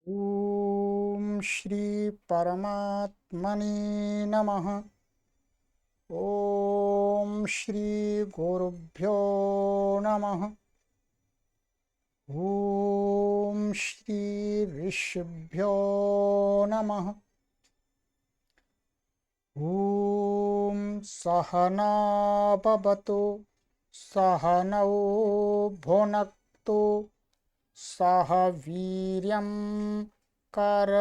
ओम श्री परमात्मने नमः। ओम श्री गुरुभ्यो नमः। ओम श्री ऋषिभ्यो नमः। ओम सहना भवतु सहनौ भुनक्तु सह वीर्यं करवावहै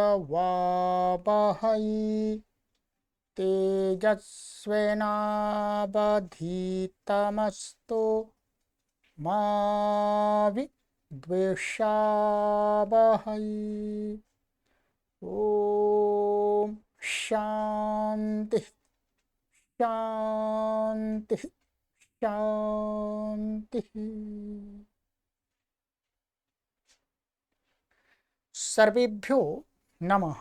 तेजस्विनावधीतमस्तु मा विद्विषावहै। ओम शांति शांति शांति। सर्वेभ्यो नमः।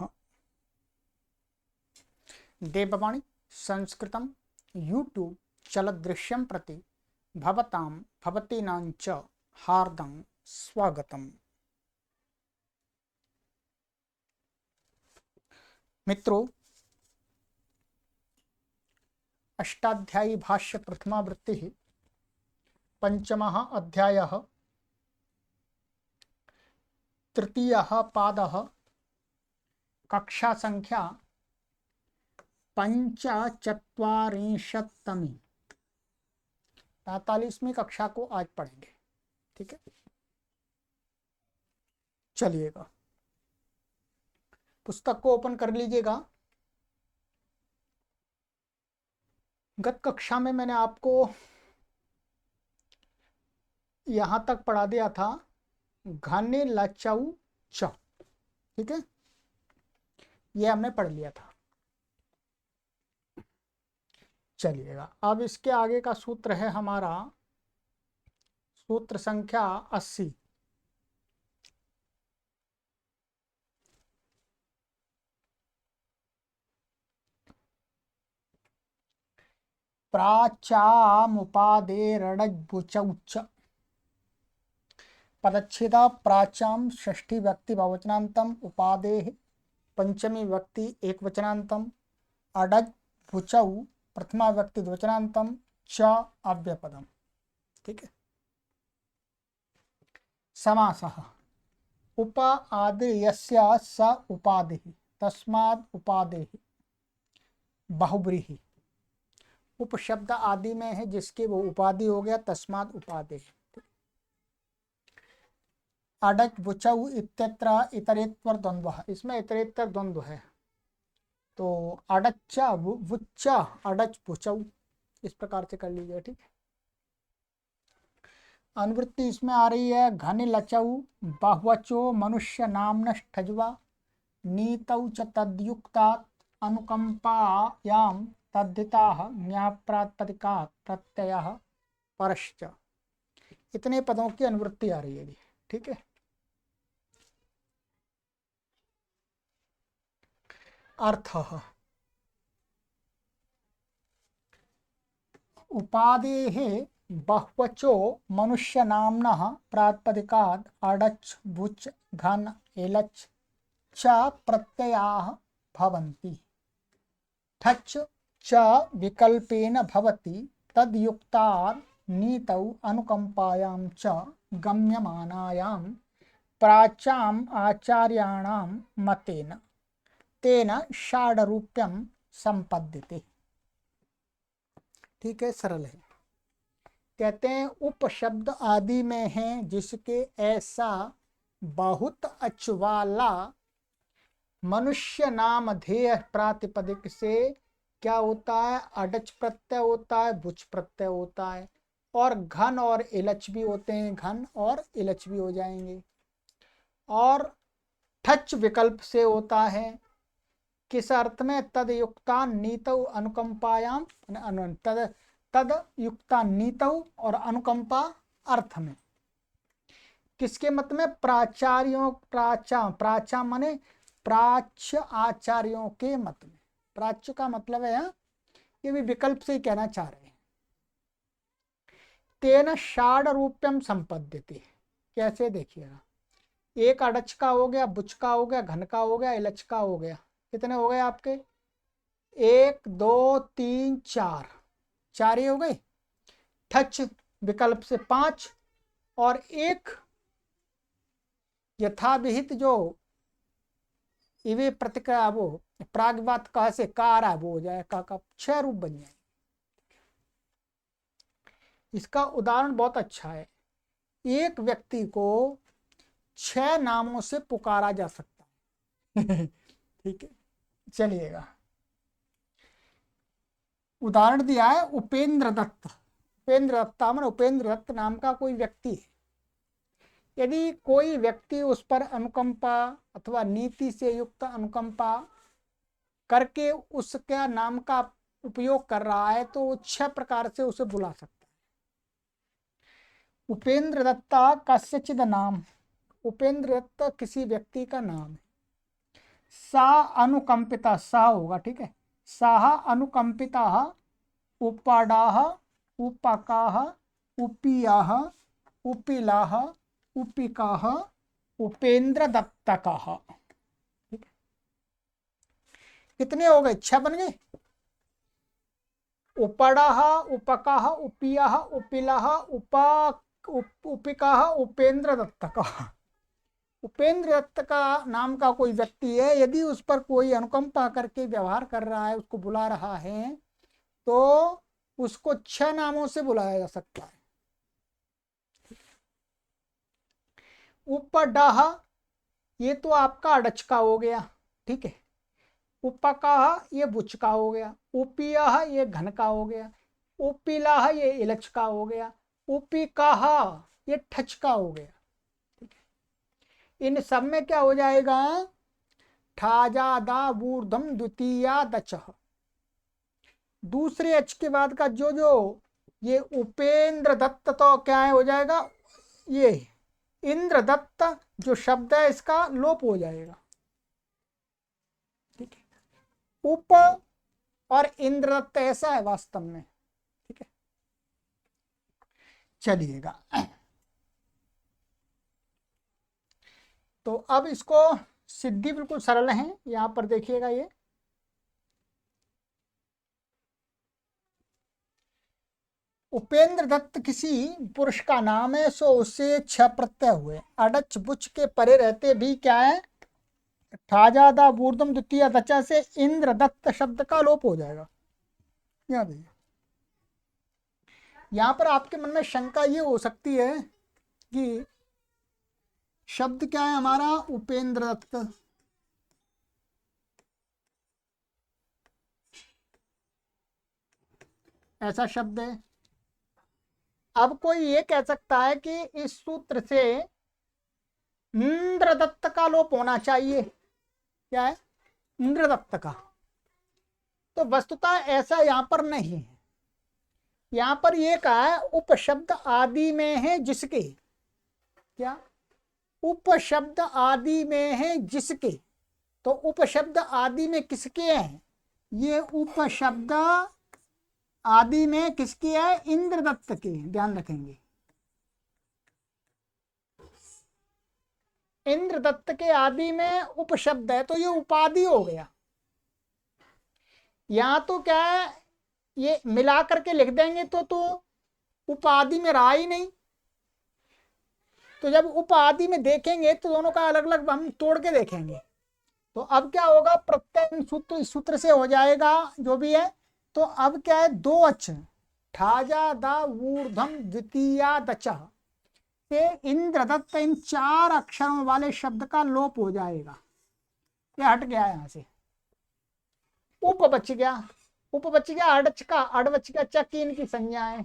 देववाणी संस्कृतं यूट्यूब चलदृश्यं प्रति भवतां भवतीनां च हार्दं स्वागतम्। मित्रों, अष्टाध्यायी भाष्य प्रथमा वृत्ति पंचमः अध्यायः तृतीयः पादः कक्षा संख्या 45तमी 45वीं कक्षा को आज पढ़ेंगे। ठीक है, चलिएगा पुस्तक को ओपन कर लीजिएगा। गत कक्षा में मैंने आपको यहां तक पढ़ा दिया था घने लचऊ च। ठीक है, ये हमने पढ़ लिया था। चलिएगा, अब इसके आगे का सूत्र है हमारा सूत्र संख्या 80। प्राचामुपादेरणज्बुचौच पदच्छेदा प्राचाम षष्ठी व्यक्ति बहुवचनांतम उपादेः पंचमी व्यक्ति एकवचनांतम अडज भुचौ प्रथमा व्यक्ति द्विवचनांतम च अव्यपदम। ठीक है, समासः उप आदिर्यस्य स उपाधिः तस्माद् उपादेः बहुब्रीहि। उपशब्द आदि में है जिसके वो उपाधि हो गया, तस्माद् उपादेः। अडच बुचौ इत्यत्र इतरेत्वर द्वंद्व, इसमें इतरेत्तर द्वंद्व है, तो अडच्चा वुच्चा अडच बुचौ इस प्रकार से कर लीजिए। ठीक है, अनुवृत्ति इसमें आ रही है घनि लचौ बहुवचो मनुष्य नामनष्ठज्वा नीतौ च तद्युक्तात् अनुकंपायां तद्धिताः ज्ञाप्रातिपदिकात् प्रत्ययः परश्च। इतने पदों की अनुवृत्ति आ रही है। ठीक है, अर्थः उपादेः बहुवचो मनुष्य नाम्नः प्रातिपदिकात् अडच् बुच् घन एलच् च प्रत्ययाः भवन्ति। ठच् च विकल्पेन भवति तद्युक्तात् नीतौ अनुकंपायां च गम्यमानायां प्राचाम् आचार्याणां मतेन तेन षाडरूप्यं संपद्यते। ठीक है, सरल है। कहते हैं उपशब्द आदि में है जिसके ऐसा बहुत अचवाला मनुष्य नाम ध्येय प्रातिपदिक से क्या होता है, अडच प्रत्यय होता है, बुच प्रत्यय होता है, और घन और इलच भी होते हैं, घन और इलच भी हो जाएंगे। और ठच विकल्प से होता है, किस अर्थ में, तद युक्ता नीतौ अनुकंपायाम, तद युक्ता नीतौ और अनुकंपा अर्थ में। किसके मत में, प्राचार्यों प्राचा माने प्राच्य आचार्यों के मत में। प्राच्य का मतलब है ये भी विकल्प से ही कहना चाह रहे हैं। तेन षाड रूप्यम संपद्यते, कैसे देखिएगा, एक अड़च का हो गया, बुच का हो गया, घन का हो गया, इलच का हो गया। कितने हो गए आपके? 1 2 3 4, 4 ही हो गए। ठच विकल्प से 5 और एक यथाविहित जो इवे प्रतिक्रिया वो प्रागवात कह से का आ रहा है वो हो जाए का 6 रूप बन जाए। इसका उदाहरण बहुत अच्छा है। एक व्यक्ति को 6 नामों से पुकारा जा सकता है। ठीक है, चलिएगा। उदाहरण दिया है उपेंद्र दत्त। उपेंद्र दत्ता मन उपेंद्र दत्त नाम का कोई व्यक्ति है। यदि कोई व्यक्ति उस पर अनुकंपा अथवा नीति से युक्त अनुकंपा करके उसका नाम का उपयोग कर रहा है तो वो 6 प्रकार से उसे बुला सकता है। उपेंद्र दत्ता कस्यचिद नाम। उपेंद्र दत्त किसी व्यक्ति का नाम है। सा अनुकंपिता, सा होगा, ठीक है। साह अनुकंपिता उपाडाह उपकाः उपीयाः उपिलाः उपिकाः उपेंद्र दत्तकः। कितने हो गए? 6 बन गए। उपड़ः उपकः उपियः उपिलः उपिकाः उपेंद्र दत्तकः। उपेंद्र दत्त का नाम का कोई व्यक्ति है, यदि उस पर कोई अनुकंपा करके व्यवहार कर रहा है, उसको बुला रहा है, तो उसको 6 नामों से बुलाया जा सकता है। उपडह ये तो आपका अड़चका हो गया, ठीक है। उपकः ये बुचका हो गया। उपियः ये घन का हो गया। उपिलाह ये इलच का हो गया। उपिकाह ये ठच का हो गया। इन सब में क्या हो जाएगा? ठाजादा वूर्धम द्वितीया दच। दूसरे अच के बाद का जो जो ये उपेंद्र दत्त तो क्या है हो जाएगा? ये इंद्र दत्त जो शब्द है इसका लोप हो जाएगा, ठीक है। उप और इंद्र दत्त ऐसा है वास्तव में, ठीक है। चलिएगा, तो अब इसको सिद्धि बिल्कुल सरल है। यहां पर देखिएगा, ये उपेंद्र दत्त किसी पुरुष का नाम है, सो उससे 6 प्रत्यय हुए। अड़च बुच के परे रहते भी क्या है? ठाजादा बूर्दम द्वितीय दचा से इंद्र दत्त शब्द का लोप हो जाएगा। यहाँ देखिए, यहाँ पर आपके मन में शंका ये हो सकती है कि शब्द क्या है हमारा? उपेंद्र दत्त। ऐसा शब्द है। अब कोई ये कह सकता है कि इस सूत्र से इंद्र दत्त का लोप होना चाहिए। क्या है? इंद्र दत्त का। तो वस्तुतः ऐसा यहां पर नहीं है। यहां पर ये कहा है उपशब्द आदि में है जिसके। क्या? उपशब्द आदि में है जिसके। तो उपशब्द आदि में किसके हैं? ये उपशब्द आदि में किसके है? इंद्रदत्त के। ध्यान रखेंगे, इंद्रदत्त के आदि में उपशब्द है तो ये उपाधि हो गया। यहां तो क्या है, ये मिला करके लिख देंगे तो उपाधि में रहा ही नहीं। तो जब उपाधि में देखेंगे तो दोनों का अलग अलग हम तोड़ के देखेंगे। तो अब क्या होगा? प्रत्यय सूत्र इस सूत्र से हो जाएगा जो भी है। तो अब क्या है? 2 अच ठाजा दा ऊर्धम द्वितीया दच से इंद्रदत्त, इन 4 अक्षरों वाले शब्द का लोप हो जाएगा। ये हट गया यहां से। उप बच गया। उप बच गया। अड़च का अड़ बच गया। चक इनकी संज्ञा है।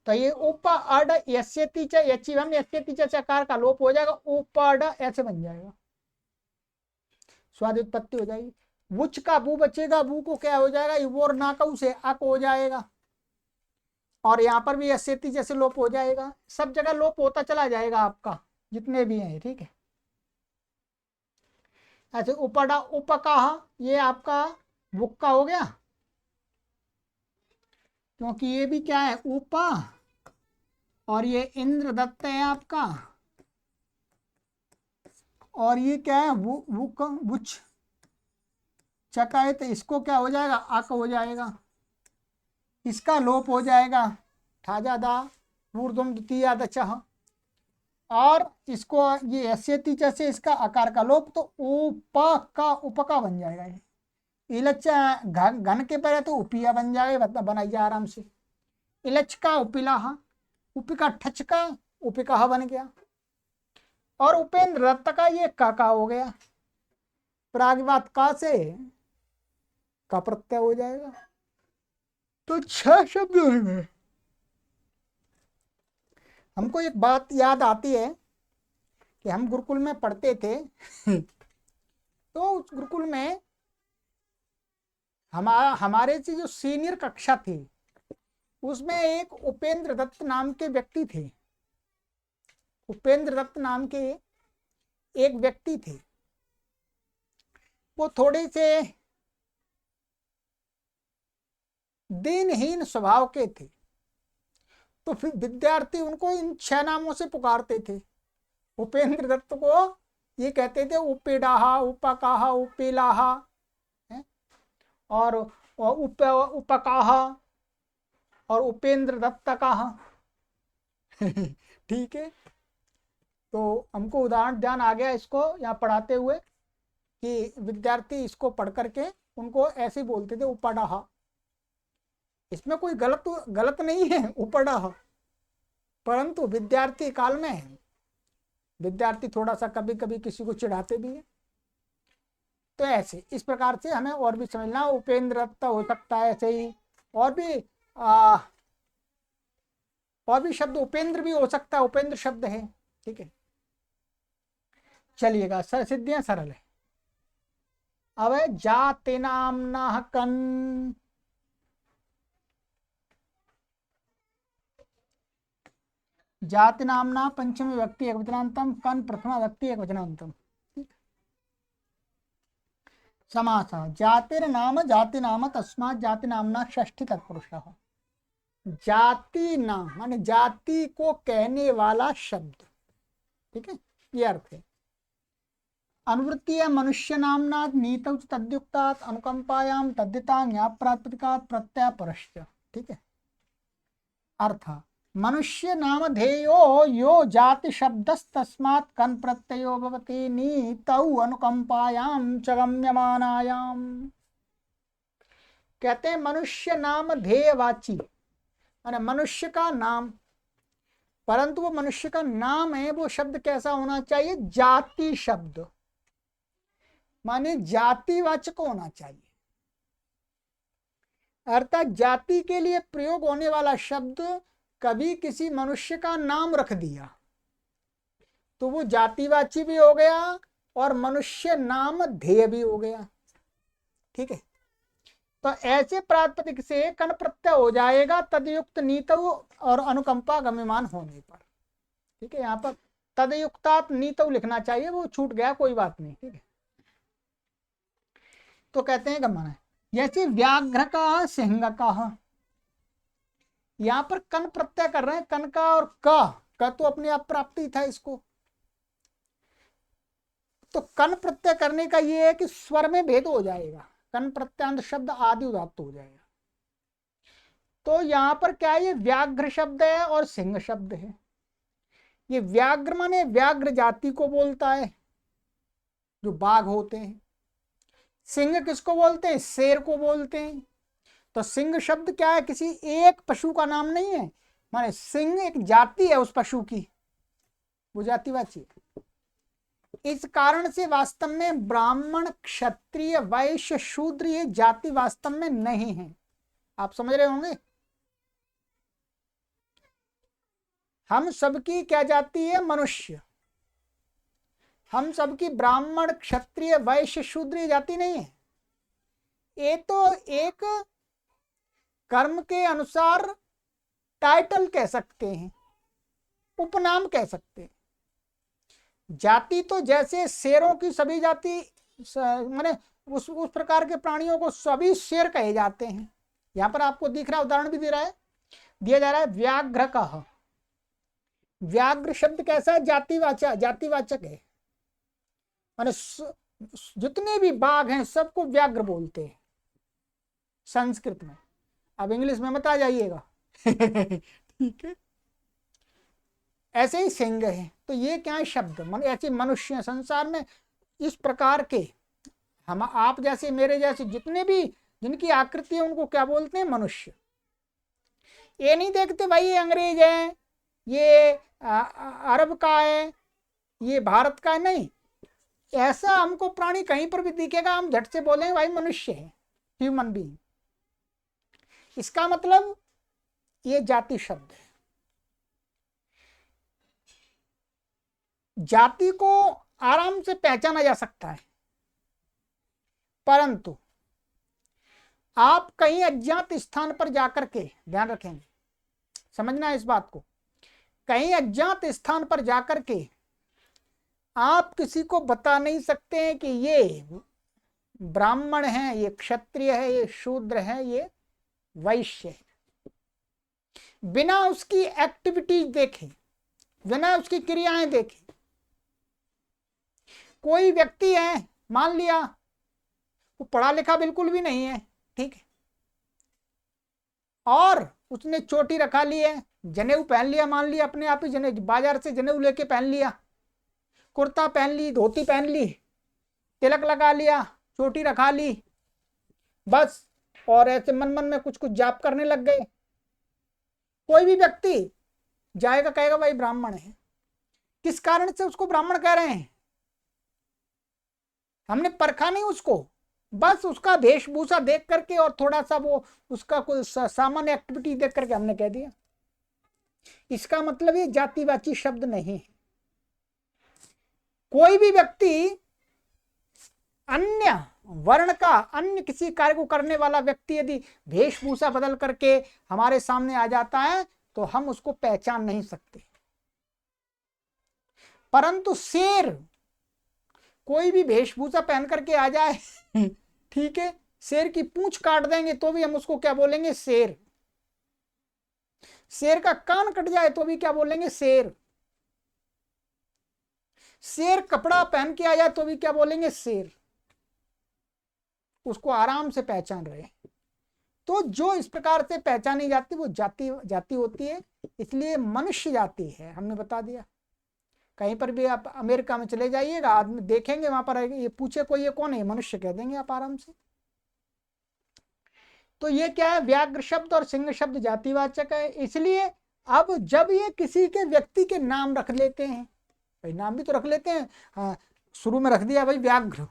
तो ये उप अड यस्यति च यचिवम यस्यति च चकार का लोप हो जाएगा। उपड ऐसे बन जाएगा, स्वाद उत्पत्ति हो जाएगी। वुच का बू बचेगा। बू को क्या हो जाएगा? युवोर नाकऊ से अक हो जाएगा। और यहाँ पर भी यस्यति जैसे लोप हो जाएगा। सब जगह लोप होता चला जाएगा आपका, जितने भी हैं, ठीक है। ऐसे उपड़ा उपकाह ये आपका वुक्का हो गया, क्योंकि ये भी क्या है? उपा। और ये इंद्रदत्त है आपका, और ये क्या है, वुच चकाए, तो इसको क्या हो जाएगा, अक हो जाएगा, इसका लोप हो जाएगा, ठाजा दा ऊर्ध्वम द्वितीया दचः, और इसको ये ऐसे तीचा से इसका आकार का लोप, तो उपका बन जाएगा। ये इलच्चा घन के पहले तो उपिया बन जाएगा, मतलब बनाइए आराम से। इलच का उपिलाहा, उपिका ठच का उपिका बन गया, और उपेंद्र दत्त का ये का हो गया, प्रागवात का से का प्रत्यय हो जाएगा। तो 6 शब्द हैं। हमको एक बात याद आती है कि हम गुरुकुल में पढ़ते थे तो उस गुरुकुल में हमारे से जो सीनियर कक्षा थी उसमें एक उपेंद्र दत्त नाम के व्यक्ति थे। उपेंद्र दत्त नाम के एक व्यक्ति थे। वो थोड़े से दीनहीन स्वभाव के थे, तो फिर विद्यार्थी उनको इन 6 नामों से पुकारते थे। उपेंद्र दत्त को ये कहते थे उपेडाहा, उपकाहा, उपेलाहा, और उपकाहा, और उपेंद्र दत्त कहा ठीक है। तो हमको उदाहरण ध्यान आ गया इसको यहाँ पढ़ाते हुए कि विद्यार्थी इसको पढ़ करके उनको ऐसे बोलते थे उपडाहा। इसमें कोई गलत नहीं है उपडाहा, परंतु विद्यार्थी काल में विद्यार्थी थोड़ा सा कभी कभी किसी को चिढ़ाते भी है। तो ऐसे इस प्रकार से हमें और भी समझना, उपेंद्र दत्त हो सकता है, ऐसे ही और भी शब्द उपेंद्र भी हो सकता है, उपेंद्र शब्द है, ठीक है। चलिएगा, सिद्धियां सरल है। अब जाति नामना कन, जाति नामना पंचमी व्यक्ति एकवचनांतम, कन प्रथमा व्यक्ति एकवचनांतम। समास जातिर्नाम जाति नाम तस्मात् जाति नामना षष्ठी तत्पुरुषः। जाति नाम माने जाति को कहने वाला शब्द, ठीक है, ये अर्थ है। अनुवृत्तीय मनुष्य नामना नीतौ तद्युक्तात् अनुकंपायाम तद्धिता ज्ञाप प्रातिपदिकात् प्रत्यय परश्च, ठीक है। अर्थ मनुष्य नामधेयो यो जाति शब्दस्तस्मात् कन प्रत्ययो भवति नीतौ अनुकंपायाम च गम्यमानायाम। कहते हैं मनुष्य नाम ध्येयवाची, माने मनुष्य का नाम, परंतु वो मनुष्य का नाम है, वो शब्द कैसा होना चाहिए, जाति शब्द, माने जातिवाचक होना चाहिए। अर्थात जाति के लिए प्रयोग होने वाला शब्द कभी किसी मनुष्य का नाम रख दिया तो वो जातिवाची भी हो गया और मनुष्य नाम ध्येय भी हो गया, ठीक है। तो ऐसे प्रातिपदिक से कन प्रत्यय हो जाएगा तदयुक्त नीतौ और अनुकंपा गम्यमान होने पर, ठीक है। यहाँ पर तदयुक्तात् नीतौ लिखना चाहिए, वो छूट गया, कोई बात नहीं, ठीक है। तो कहते हैं गम्यमान है, जैसे व्याघ्र का सिंह का, यहां पर कन प्रत्यय कर रहे हैं, कन का और का तो अपने आप प्राप्ति था इसको, तो कन प्रत्यय करने का ये है कि स्वर में भेद हो जाएगा, कन प्रत्यांत शब्द आदि उदात्त हो जाएगा। तो यहां पर क्या है, ये व्याघ्र शब्द है और सिंह शब्द है। ये व्याघ्र माने व्याघ्र जाति को बोलता है, जो बाघ होते हैं। सिंह किसको बोलते हैं, शेर को बोलते हैं। तो सिंह शब्द क्या है, किसी एक पशु का नाम नहीं है, माने सिंह एक जाति है उस पशु की, वो जातिवाची है। इस कारण से वास्तव में ब्राह्मण, क्षत्रिय, वैश्य, शूद्र ये जाति वास्तव में नहीं है। आप समझ रहे होंगे, हम सबकी क्या जाति है, मनुष्य। हम सबकी ब्राह्मण, क्षत्रिय, वैश्य, शूद्र जाति नहीं है। ये तो एक कर्म के अनुसार टाइटल कह सकते हैं, उपनाम कह सकते हैं। जाति तो जैसे शेरों की सभी जाति माने उस प्रकार के प्राणियों को सभी शेर कहे जाते हैं। यहाँ पर आपको दिख रहा है, उदाहरण भी दिया जा रहा है व्याघ्र का। व्याघ्र शब्द कैसा है, जातिवाचक है। माने जितने भी बाघ हैं सबको व्याघ्र बोलते हैं संस्कृत में। अब इंग्लिश में मत आ जाइएगा। ठीक है, ऐसे ही सिंह है। तो ये क्या है शब्द, ऐसे मनुष्य संसार में इस प्रकार के, हम आप जैसे मेरे जैसे जितने भी जिनकी आकृति है उनको क्या बोलते हैं, मनुष्य। ये नहीं देखते भाई ये अंग्रेज है, ये अरब का है, ये भारत का है, नहीं। ऐसा हमको प्राणी कहीं पर भी दिखेगा हम झट से बोलेंगे भाई मनुष्य है, ह्यूमन बीइंग। इसका मतलब ये जाति शब्द है। जाति को आराम से पहचाना जा सकता है, परंतु आप कहीं अज्ञात स्थान पर जाकर के, ध्यान रखेंगे, समझना है इस बात को, कहीं अज्ञात स्थान पर जाकर के आप किसी को बता नहीं सकते हैं कि ये ब्राह्मण है, ये क्षत्रिय है, ये शूद्र है, ये वैश्य है, बिना उसकी एक्टिविटीज देखे, बिना उसकी क्रियाएं देखे। कोई व्यक्ति है, मान लिया वो पढ़ा लिखा बिल्कुल भी नहीं है, ठीक है, और उसने चोटी रखा ली है, जनेऊ पहन लिया, मान लिया अपने आप ही जनेऊ, बाजार से जनेऊ लेके पहन लिया, कुर्ता पहन ली, धोती पहन ली, तिलक लगा लिया, चोटी रखा ली, बस, और ऐसे मन मन में कुछ कुछ जाप करने लग गए। कोई भी व्यक्ति जाएगा कहेगा भाई ब्राह्मण है। किस कारण से उसको ब्राह्मण कह रहे हैं, हमने परखा नहीं उसको, बस उसका वेशभूषा देख करके और थोड़ा सा वो उसका कोई सामान्य एक्टिविटी देख करके हमने कह दिया। इसका मतलब ये जातिवाची शब्द नहीं है। कोई भी व्यक्ति अन्य वर्ण का, अन्य किसी कार्य को करने वाला व्यक्ति यदि वेशभूषा बदल करके हमारे सामने आ जाता है तो हम उसको पहचान नहीं सकते। परंतु शेर कोई भी वेशभूषा पहन करके आ जाए, ठीक है, शेर की पूंछ काट देंगे तो भी हम उसको क्या बोलेंगे, शेर। शेर का कान कट जाए तो भी क्या बोलेंगे, शेर। शेर कपड़ा पहन के आ जाए तो भी क्या बोलेंगे, शेर। उसको आराम से पहचान रहे। तो जो इस प्रकार से पहचानी जाती वो जाति होती है। इसलिए मनुष्य जाति है, हमने बता दिया। कहीं पर भी आप अमेरिका में चले जाइएगा, आदमी देखेंगे वहां पर ये पूछे कोई ये कौन है, मनुष्य कह देंगे आप आराम से। तो ये क्या है, व्याघ्र शब्द और सिंह शब्द जातिवाचक है। इसलिए अब जब ये किसी के व्यक्ति के नाम रख लेते हैं, भाई नाम भी तो रख लेते हैं, हाँ, शुरू में रख दिया भाई व्याघ्र,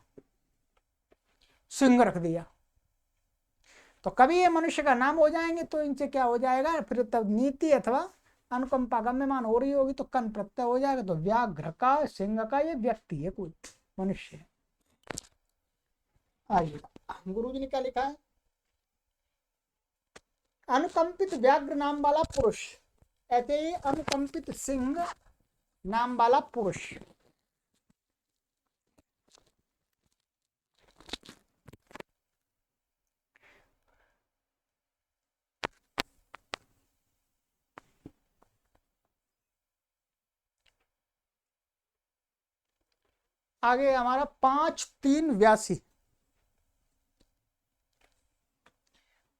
सिंह रख दिया, तो कभी ये मनुष्य का नाम हो जाएंगे तो इनसे क्या हो जाएगा, फिर तब नीति अथवा अनुकंपा गम्यमान हो रही होगी तो कन प्रत्यय हो जाएगा। तो व्याघ्र का, सिंह का ये व्यक्ति है, कोई मनुष्य है। आइए गुरु जी ने क्या लिखा है, अनुकंपित व्याघ्र नाम वाला पुरुष, ऐसे ही अनुकंपित सिंह नाम वाला पुरुष। आगे हमारा 5-3-82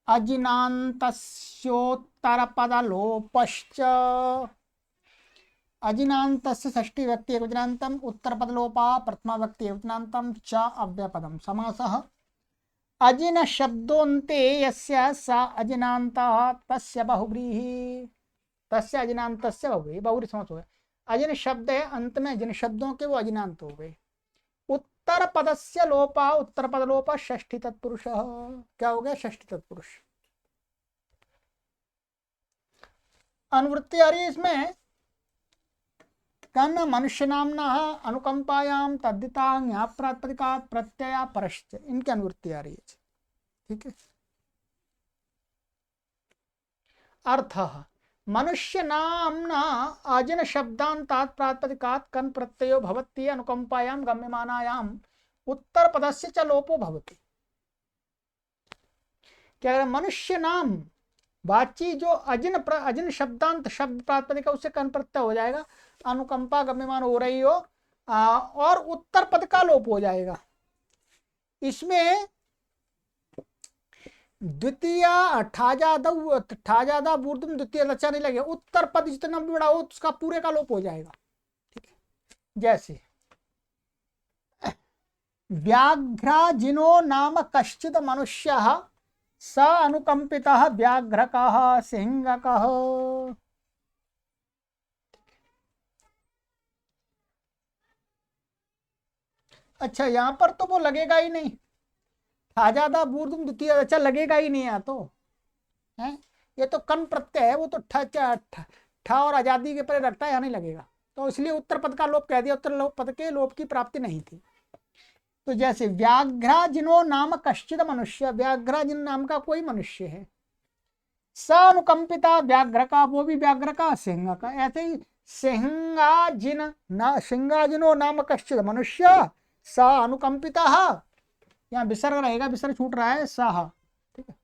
अजिनान्तस्योत्तरपदलोपश्च, अजिनान्तस्य षष्ठी व्यक्ति एकवचनान्तम्, उत्तरपदलोपा प्रथमा व्यक्ति एकवचनान्तम् च अव्ययपदम्। समासः अजिन शब्दोन्ते यस्य स अजिनान्तः तस्य बहुव्रीहि, तस्य अजिनान्तस्य बहुव्रीहि, बहुव्रीहि समास हो गया। अजिन शब्द है, अंत में जिन शब्दों के वो अजिनांत हो गए। उत्तर पदस्य लोपा, उत्तर पद लोपा षष्ठी तत्पुरुष, क्या हो गया, षष्ठी तत्पुरुष। अनुवृत्ति आ रही है इसमें, कन मनुष्य नामना अनुकंपायाम तद्दिता प्रातिपदिकात् प्रत्यय परश्च, इनकी अनुवृत्ति आ रही है, ठीक है। अर्थ मनुष्य नामना अजिन शब्दांतात् प्रातिपदिकात् कन प्रत्ययो भवति अनुकंपायाम गम्यमानायाम उत्तर पदस्य च लोपो भवति। क्या मनुष्य नाम वाची जो अजिन शब्दांत शब्द प्रातिपदिक उससे कन प्रत्यय हो जाएगा, अनुकंपा गम्यमान हो रही हो और उत्तर पद का लोप हो जाएगा। इसमें द्वितीय ठाजादा बूर्धम द्वितीय लचा नहीं लगेगा, उत्तर पद जितना भी बड़ा हो उसका पूरे का लोप हो जाएगा। ठीक है, जैसे व्याघ्राजिनो नाम कश्चित् मनुष्यः स अनुकंपितः व्याघ्रकः सिंहकः। अच्छा, यहां पर तो वो लगेगा ही नहीं, ठाजादा बूर्धम द्वितीय अच्छा लगेगा ही नहीं यहाँ तो है। ये तो कन प्रत्यय है, वो तो ठा और आजादी के परे रखता है, यहाँ नहीं लगेगा, तो इसलिए उत्तर पद का लोप कह दिया, उत्तर लोप पद के लोप की प्राप्ति नहीं थी। तो जैसे व्याघ्राजिनो नाम कश्चित् मनुष्य, व्याघ्राजिन नाम का कोई मनुष्य है, स अनुकंपिता व्याघ्र का, वो भी व्याघ्र का सिंह का। ऐसे ही सिंहाजिनो नाम कश्चित् मनुष्य स अनुकंपिता, यहाँ विसर्ग रहेगा, विसर्ग छूट रहा है, सह, ठीक है,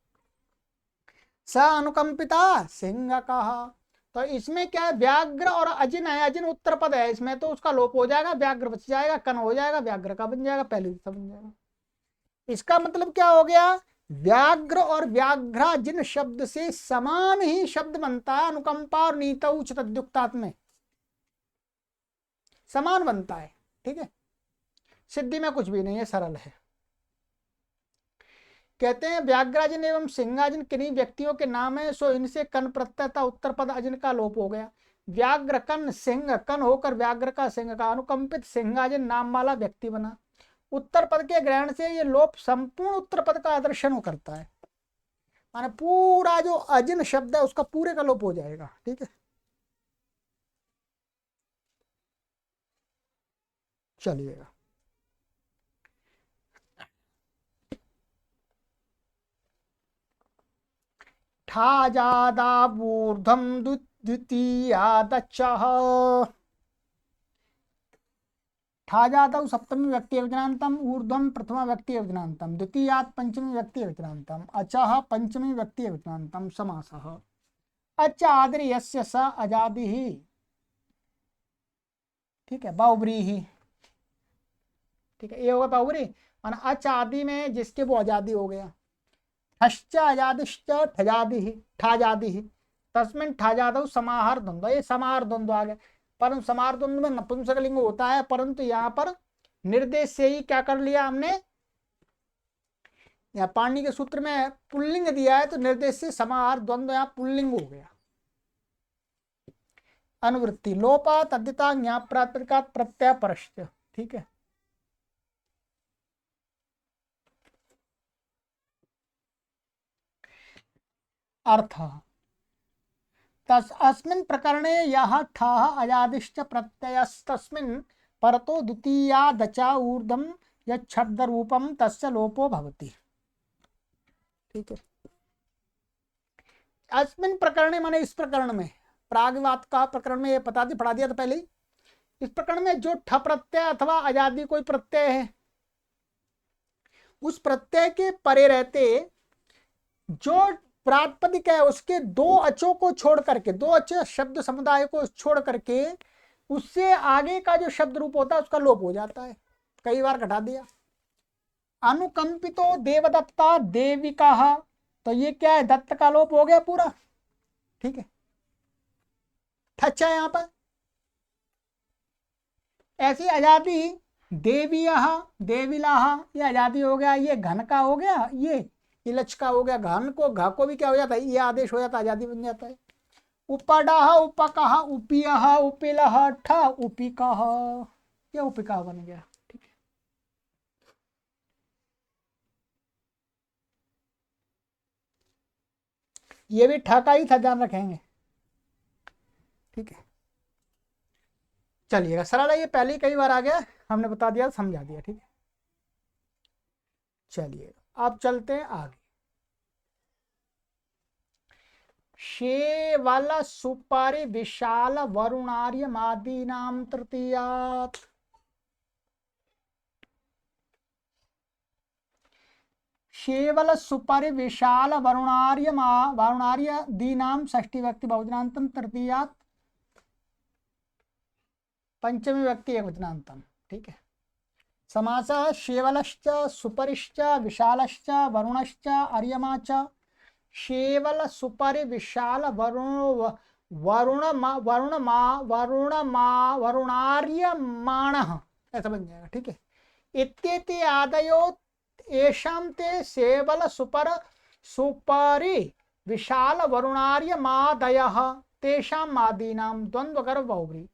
स अनुकंपिता सिंह कहा। तो इसमें क्या है, व्याघ्र और अजिन है, अजिन उत्तर पद है, इसमें तो उसका लोप हो जाएगा, व्याघ्र बच जाएगा, कन हो जाएगा, व्याघ्र का बन जाएगा, पहले बन जाएगा। इसका मतलब क्या हो गया, व्याघ्र और व्याघ्राजिन शब्द से समान ही शब्द बनता है, अनुकंपा और नीतौ च तद्युक्तात् में समान बनता है। ठीक है, सिद्धि में कुछ भी नहीं है, सरल है। कहते हैं व्याघ्राजिन एवं सिंहाजिन किन्हीं व्यक्तियों के नाम है, सो इनसे कन प्रत्ययता उत्तर पद अजिन का लोप हो गया। व्याघ्र कन सिंह, कन होकर व्याघ्र का सिंह का, अनुकंपित सिंहाजिन नाम वाला व्यक्ति बना। उत्तर पद के ग्रहण से ये लोप संपूर्ण उत्तर पद का आदर्शन करता है, माने पूरा जो अजिन शब्द है उसका पूरे का लोप हो जाएगा। ठीक है, चलिएगा। ठाजादा बूर्धम द्वितीयादच्चः, ठाजादौ सप्तमी व्यक्ति वचनान्तम, ऊर्ध्वम प्रथमा व्यक्ति वचनान्तम, द्वितीयात् पंचमी व्यक्ति वचनान्तम, अचः पंचमी व्यक्ति वचनान्तम, समासः। अच आदि यस्य स अजादिः, ठीक है, बहुव्रीहि, ठीक है, ये होगा बहुव्री, माना अच आदि में जिसके वो आजादी हो गया। ठश्च अजादिश्च ठजादिः, ठाजादिः, तस्मिन् ठाजादौ समाहार द्वंद्व, ये समाहार द्वंद्व आ गया। परंतु समाहार द्वंद्व में नपुंसकलिंग होता है, परंतु यहाँ पर निर्देश से ही क्या कर लिया हमने, यहाँ पाणिनि के सूत्र में पुल्लिंग दिया है, तो निर्देश से समाहार द्वंद्व यहाँ पुल्लिंग हो गया। अनुवृत्ति लोपा तद्धिता ज्ञाप प्रातिपदिकात् प्रत्यय परश्च, ठीक है। अर्थ अस्मिन् प्रकरणे यः ठः अजादिश्च प्रत्ययस्तस्मिन् परतो द्वितीयादचा ऊर्ध्वं यच्छब्द रूपम तस्य लोपो भवति। ठीक है, अस्मिन् प्रकरणे माने इस प्रकरण में, प्रागवात का प्रकरण में ये पढ़ा दिया था पहले। इस प्रकरण में जो ठ प्रत्यय अथवा अजादी कोई प्रत्यय है, उस प्रत्यय के परे रहते जो प्रातिपदिक है उसके दो अचों को छोड़ करके, दो अच शब्द समुदाय को छोड़ करके उससे आगे का जो शब्द रूप होता है उसका लोप हो जाता है। कई बार घटा दिया। अनुकंपितो देवदत्ता देविका, तो ये क्या है, दत्त का लोप हो गया पूरा। ठीक है, ठच्चा यहां पर। ऐसी आजादी देविया देविलाहा, ये आजादी हो गया, ये घन का हो गया, ये इलच का हो गया, घन को घा को भी क्या हो जाता है, ये आदेश हो जाता है, आजादी बन जाता है। उपडाह उपकह उपियह उपिलह ठ उपिकह, ये उपिका बन गया। ठीक है, ये भी ठ का ही था, ध्यान रखेंगे। ठीक है, चलिएगा, सरल है, ये पहले ही कई बार आ गया, हमने बता दिया, समझा दिया। ठीक है, चलिए अब चलते हैं आगे। शेवल सुपारी विशाल वरुणार्य मादीनाम तृतीयात्, शेवल सुपारी विशाल वरुणार्य दीनाम षष्ठी व्यक्ति बहुजनांतम तृतीयात्, पंचमी व्यक्ति एकवचनान्तम। ठीक है। समासः शेवलश्च सुपरिश्च विशालश्च वरुणश्च अर्यमा च। शेवल सुपरि विशाल वरुणार्यमाणः, ऐसा बन जाएगा। ठीक है। इत्येते आदयो येषां ते शेवल सुपरि विशाल वरुणार्यमादयः तेषां मादीनां द्वंद्वकर बहुव्री।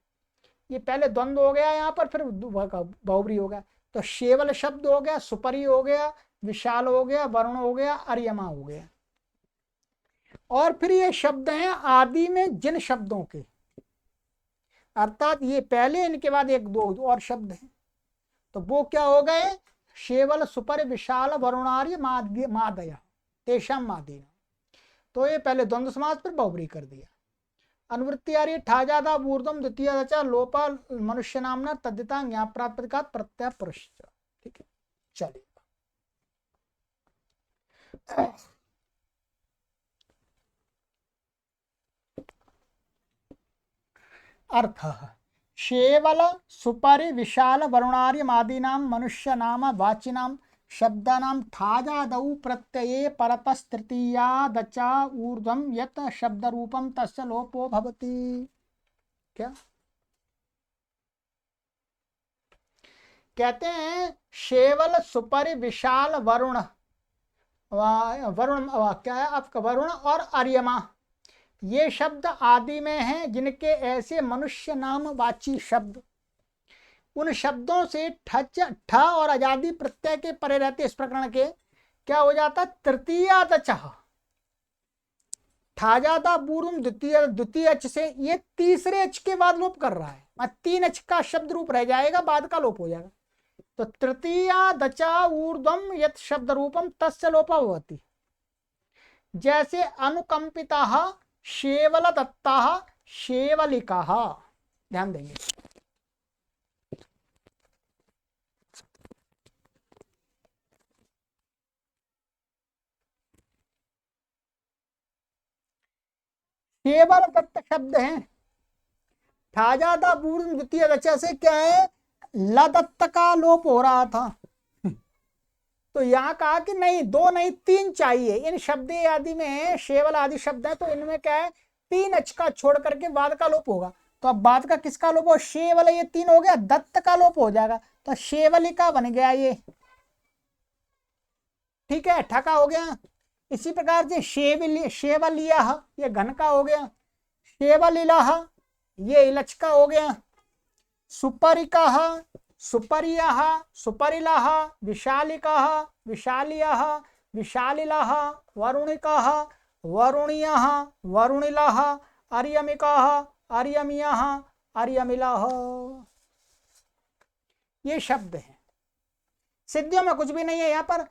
ये पहले द्वंद्व हो गया यहाँ पर, फिर बहुव्री हो गया। तो शेवल शब्द हो गया, सुपरि हो गया, विशाल हो गया, वरुण हो गया, अर्यमा हो गया। और फिर ये शब्द हैं आदि में जिन शब्दों के, अर्थात ये पहले, इनके बाद एक दो और शब्द हैं, तो वो क्या हो गए? शेवल सुपर विशाल वरुणार्य मादय तेषाम मादीना। तो ये पहले द्वंद्व समास, फिर बहुव्री कर दिया। अनुवृत्ति आ रही है ठाजादा ऊर्ध्वम द्वितीय रचा लोपा मनुष्य नामना तद्धिता ज्ञाप्रात्पदिकात् प्रत्यय पुरुष। ठीक है, चलिए। अर्थ शेवल सुपरि विशाल वरुणार्यमादीनां मनुष्य नाम वाचिनां शब्दानां ठाजादौ प्रत्यये परतस्तृतीयादचा ऊर्ध्वं यत् शब्दरूपं तस्य लोपो भवति। क्या कहते हैं? शेवल सुपरि विशाल वरुण, क्या है आपका? वरुण और अर्यमा, ये शब्द आदि में हैं जिनके ऐसे मनुष्य नाम वाची शब्द, उन शब्दों से ठ और आजादी प्रत्यय के परे रहते इस प्रकरण के क्या हो जाता? तृतीयादच, ठाजादा पूर्व द्वितीय अच से ये तीसरे अच के बाद लोप कर रहा है, 3 अच का शब्द रूप रह जाएगा, बाद का लोप हो जाएगा। तो तृतीयादचा ऊर्ध्वम यत् शब्द रूपम तस्य लोपा भवति। जैसे अनुकंपिता शेवल दत्ता शेवलिका, ध्यान देंगे। शेवल दत्त शब्द है, ठाजादा पूर्व द्वितीय रचा से क्या है? लदत्त का लोप हो रहा था। तो यहाँ कहा कि नहीं, 2 नहीं 3 चाहिए। इन शब्द आदि में शेवल आदि शब्द है, तो इनमें क्या है? 3 अच का छोड़ करके बाद का लोप होगा। तो अब बाद का किसका लोप हो? शेवल, ये 3 हो गया, दत्त का लोप हो जाएगा, तो शेवलिका बन गया ये। ठीक है, ठका हो गया। इसी प्रकार से शेवलिया, ये घन का हो गया। शेवलिलाह, ये इलच का हो गया। सुपरिका, सुपरिया, सुपरिलाह, विशालिका, विशालिया, विशालिलाह, वरुणिका, वरुणिया, वरुणिलाह, अर्यमिका, अर्यमिया, अर्यमिलाह। ये शब्द हैं। सिद्धियों में कुछ भी नहीं है यहाँ पर।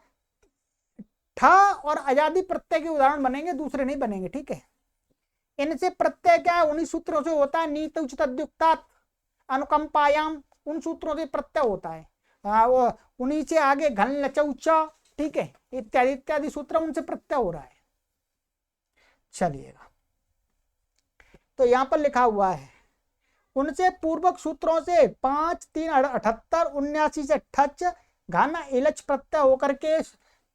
ठा और आजादी प्रत्यय के उदाहरण बनेंगे, दूसरे नहीं बनेंगे। ठीक है, इनसे प्रत्यय क्या है? उन्हीं सूत्रों से होता है। नीत उचित अद्युक्तात् अनुकंपायाम, उन सूत्रों से प्रत्यय होता है। वो उन्हीं से आगे घन लचौचा, ठीक है, इत्यादि इत्यादि सूत्र, उनसे प्रत्यय हो रहा है। चलिएगा, तो यहां पर लिखा हुआ है उनसे पूर्वक सूत्रों से 5 3 78 79 से ठच घन इलच प्रत्यय होकर के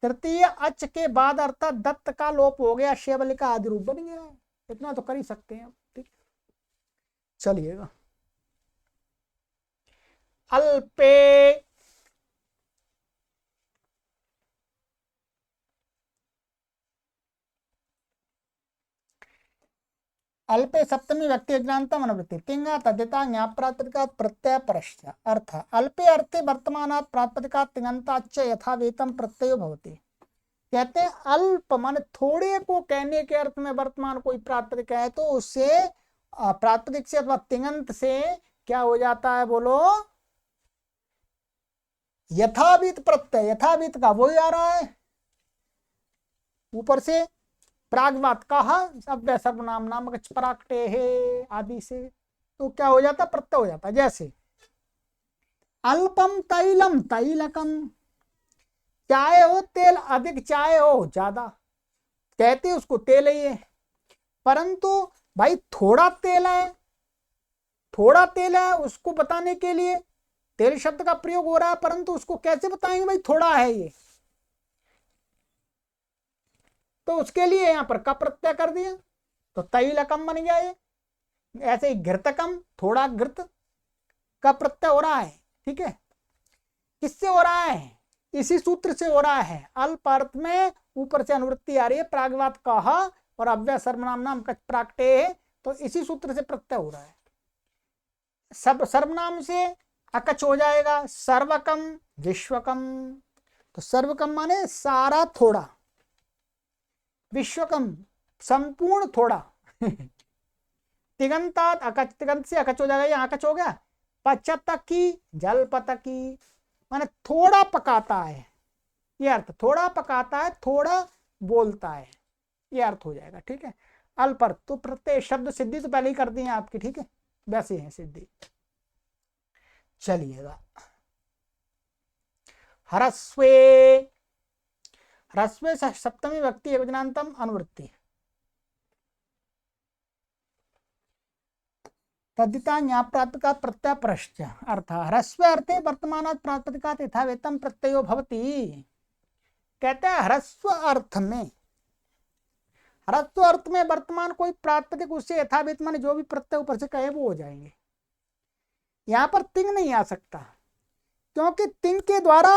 तृतीय अच के बाद अर्थात दत्त का लोप हो गया, शेवलिका आदि रूप बन गया। इतना तो कर ही सकते हैं। ठीक, चलिएगा। अल्पे, अल्पे सप्तमी व्यक्ति अज्ञानतम अनुवृत्ति तिंगा तद्धिता ज्ञाप्रातिपदिकात् प्रत्यय परश्च। अर्थ अल्पे अर्थे वर्तमानात् प्रातिपदिकात् तिङन्ताच्च यथावेतम प्रत्ययो भवति। कहते हैं अल्प मन थोड़े को कहने के अर्थ में वर्तमान कोई प्रातिपदिक है तो उससे प्रातिपदिक से अथवा तिङन्त से क्या हो जाता है? बोलो, यथावीत प्रत्यय। यथावीत का वही आ रहा है ऊपर से, प्रागवात कहा अव्यय सर्वनाम नामक पराकटे है आदि से, तो क्या हो जाता? प्रत्यय हो जाता। जैसे अल्पम तैलम तैलकम, चाहे हो तेल अधिक चाहे हो ज्यादा, कहते उसको तेल ही है, परंतु भाई थोड़ा तेल है, थोड़ा तेल है उसको बताने के लिए तेल शब्द का प्रयोग हो रहा है, परंतु उसको कैसे बताएंगे भाई थोड़ा है ये, तो उसके लिए यहां पर का प्रत्यय कर दिया तो तैलकम बन गया ये। ऐसे ही घृतकम, थोड़ा घृत का प्रत्यय हो रहा है। ठीक है, किससे हो रहा है? इसी सूत्र से हो रहा है। अल्प अर्थ में ऊपर से अनुवृत्ति आ रही है, प्रागवात कह और अव्यय सर्वनाम नाम कच प्राकटे, तो इसी सूत्र से प्रत्यय हो रहा है। सब सर्वनाम से अकच हो जाएगा, सर्वकम विश्वकम। तो सर्वकम माने सारा थोड़ा, विश्वकम संपूर्ण थोड़ा। तिगंतात अकच, तिगंत से अकच हो जाएगा, यहाँ अकच हो गया। पचतकी जलपतकी माने थोड़ा पकाता है, ये अर्थ, थोड़ा पकाता है, थोड़ा बोलता है, ये अर्थ हो जाएगा। ठीक है, अल्पर तो प्रत्यय शब्द सिद्धि तो पहले ही कर दी है आपकी। ठीक है, वैसे है सिद्धि। चलिएगा, हरस्वे, ह्रस्वे सप्तमी व्यक्ति एकवचनान्तम अनुवृत्ति। तद्धिता ज्ञाप्राप्तिका प्रत्यय प्रश्च अर्थ ह्रस्व अर्थे वर्तमानात् प्रातिपदिकात् यथावेतम प्रत्ययो भवति। कहते हैं ह्रस्व अर्थ में, ह्रस्व अर्थ में वर्तमान कोई प्रातिपदिक उससे यथावेत माने जो भी प्रत्यय ऊपर से कहे वो हो जाएंगे। यहां पर तिंग नहीं आ सकता, क्योंकि तिंग के द्वारा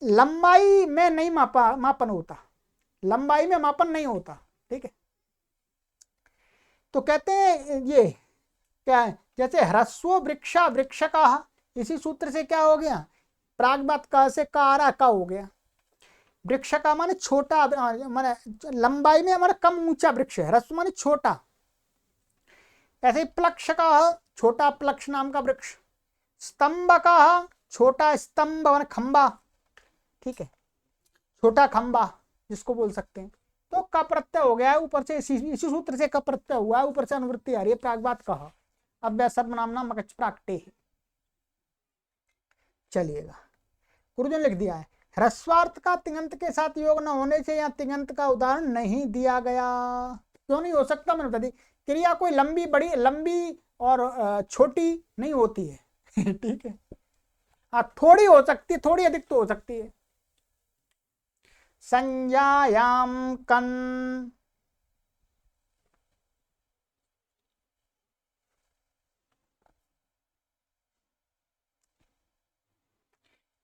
लंबाई में नहीं मापन होता, लंबाई में मापन नहीं होता। ठीक है, तो कहते हैं ये क्या है, जैसे ह्रस्व वृक्षा वृक्षका, इसी सूत्र से क्या हो गया, प्रागबात का से कारा का हो गया। वृक्ष का माने छोटा, माने लंबाई में हमारा कम ऊंचा वृक्ष है, ह्रस्व माने छोटा। ऐसे ही प्लक्ष का, छोटा प्लक्ष नाम का वृक्ष। स्तंभ का, छोटा स्तंभ माने खंबा। ठीक है, छोटा खंबा जिसको बोल सकते हैं। तो का प्रत्यय हो गया है ऊपर से, इसी सूत्र से का प्रत्यय हुआ है, ऊपर से अनुवृत्ति आ रही है, प्रागबात कहा अव्यय सर्वनाम मकच प्राकटे। चलिएगा, गुरुजन लिख दिया है ह्रस्वार्थ का तिङंत के साथ योग न होने से यहाँ तिङंत का उदाहरण नहीं दिया गया। क्यों नहीं हो सकता? मैंने बता दी, क्रिया कोई लंबी बड़ी, लंबी और छोटी नहीं होती है। ठीक है, हाँ थोड़ी हो सकती है, थोड़ी अधिक तो हो सकती है। संज्ञायाम कन,